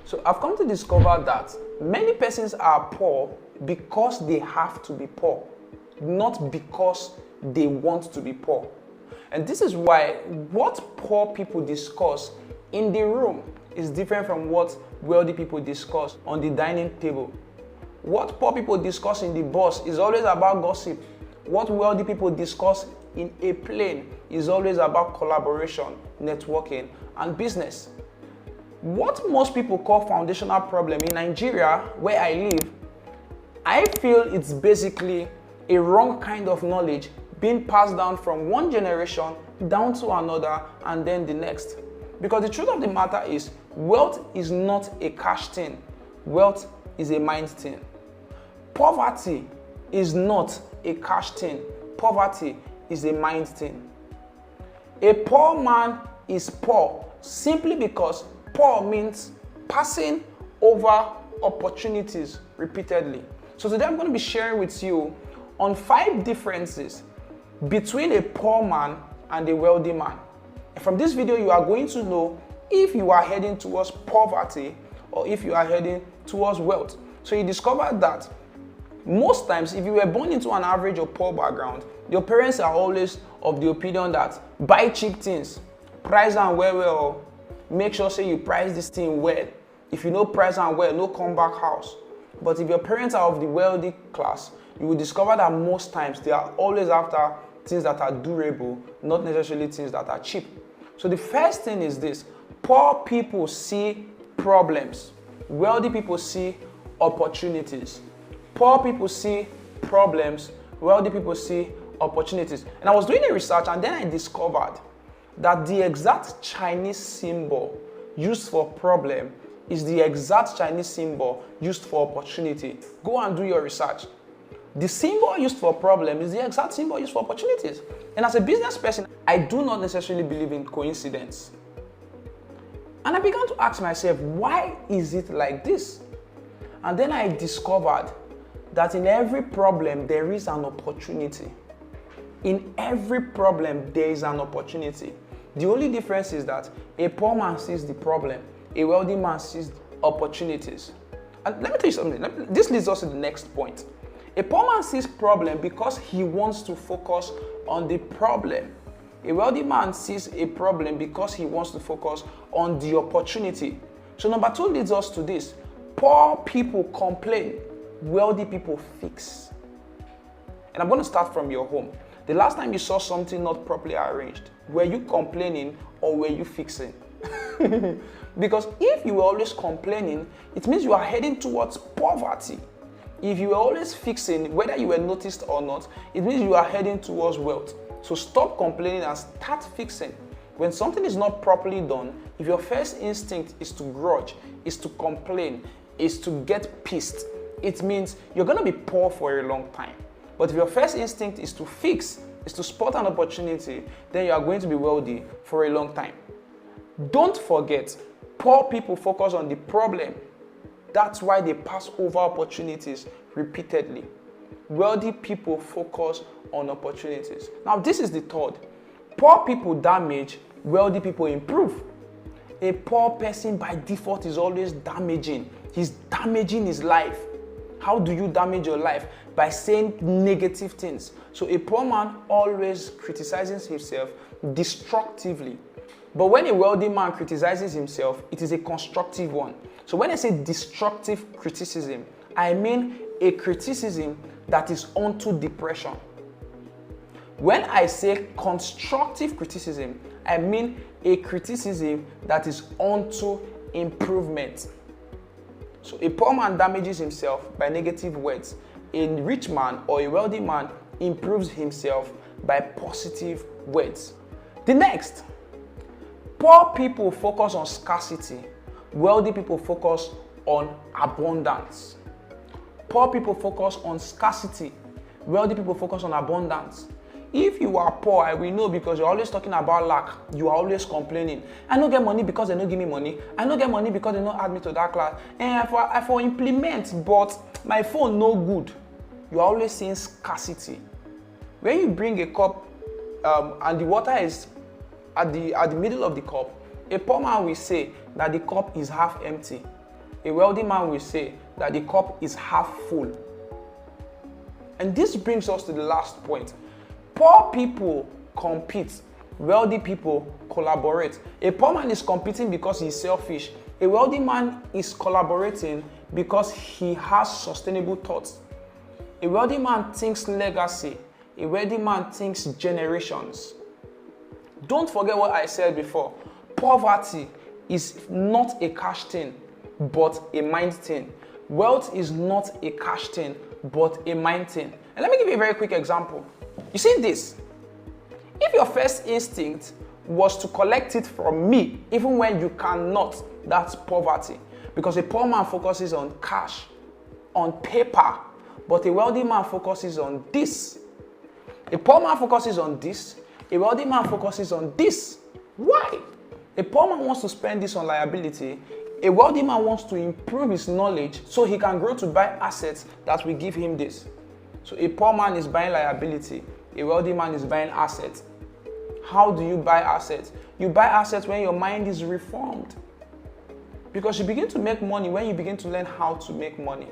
So I've come to discover that many persons are poor because they have to be poor, not because they want to be poor. And this is why what poor people discuss in the room is different from what wealthy people discuss on the dining table. What poor people discuss in the bus is always about gossip. What wealthy people discuss in a plane is always about collaboration, networking, and business. What most people call foundational problem in Nigeria, where I live, I feel it's basically a wrong kind of knowledge being passed down from one generation down to another and then the next. Because the truth of the matter is, wealth is not a cash thing. Wealth is a mind thing. Poverty is not a cash thing. Poverty is a mind thing. A poor man is poor simply because poor means passing over opportunities repeatedly. So today I'm going to be sharing with you on 5 differences between a poor man and a wealthy man. And from this video, you are going to know if you are heading towards poverty or if you are heading towards wealth. So you discover that most times, if you were born into an average or poor background, your parents are always of the opinion that buy cheap things, price them well, make sure say you price this thing well. If you know price them well, no come back house. But if your parents are of the wealthy class, you will discover that most times they are always after things that are durable, not necessarily things that are cheap. So the first thing is this: poor people see problems, wealthy people see opportunities. Poor people see problems, wealthy people see opportunities. And I was doing a research and then I discovered that the exact Chinese symbol used for problem is the exact Chinese symbol used for opportunity. Go and do your research. The symbol used for problem is the exact symbol used for opportunities. And as a business person, I do not necessarily believe in coincidence. And I began to ask myself, why is it like this? And then I discovered that in every problem, there is an opportunity. In every problem, there is an opportunity. The only difference is that a poor man sees the problem, a wealthy man sees opportunities. And let me tell you something. This leads us to the next point. A poor man sees problem because he wants to focus on the problem. A wealthy man sees a problem because he wants to focus on the opportunity. So number 2 leads us to this. Poor people complain, wealthy people fix. And I'm going to start from your home. The last time you saw something not properly arranged, were you complaining or were you fixing? Because if you were always complaining, it means you are heading towards poverty. If you were always fixing, whether you were noticed or not, it means you are heading towards wealth. So stop complaining and start fixing. When something is not properly done, if your first instinct is to grudge, is to complain, is to get pissed, it means you're going to be poor for a long time. But if your first instinct is to fix, is to spot an opportunity, then you are going to be wealthy for a long time. Don't forget, poor people focus on the problem. That's why they pass over opportunities repeatedly. Wealthy people focus on opportunities. Now, this is the third. Poor people damage, wealthy people improve. A poor person by default is always damaging. He's damaging his life. How do you damage your life? By saying negative things. So a poor man always criticizes himself destructively. But when a wealthy man criticizes himself, it is a constructive one. So when I say destructive criticism, I mean a criticism that is onto depression. When I say constructive criticism, I mean a criticism that is onto improvement. So a poor man damages himself by negative words. A rich man or a wealthy man improves himself by positive words. The next, poor people focus on scarcity. Wealthy people focus on abundance. Poor people focus on scarcity. Wealthy people focus on abundance. If you are poor, I will know because you're always talking about lack. You are always complaining. I don't get money because they don't give me money. I don't get money because they don't add me to that class. And I for implement, but my phone no good. You are always saying scarcity. When you bring a cup and the water is at the middle of the cup, a poor man will say that the cup is half empty. A wealthy man will say that the cup is half full. And this brings us to the last point. Poor people compete. Wealthy people collaborate. A poor man is competing because he's selfish. A wealthy man is collaborating because he has sustainable thoughts. A wealthy man thinks legacy. A wealthy man thinks generations. Don't forget what I said before. Poverty is not a cash thing, but a mind thing. Wealth is not a cash thing, but a mind thing. And let me give you a very quick example. You see this? If your first instinct was to collect it from me, even when you cannot, that's poverty. Because a poor man focuses on cash, on paper, but a wealthy man focuses on this. A poor man focuses on this. A wealthy man focuses on this. Why? A poor man wants to spend this on liability. A wealthy man wants to improve his knowledge so he can grow to buy assets that will give him this. So a poor man is buying liability. A wealthy man is buying assets. How do you buy assets? You buy assets when your mind is reformed. Because you begin to make money when you begin to learn how to make money.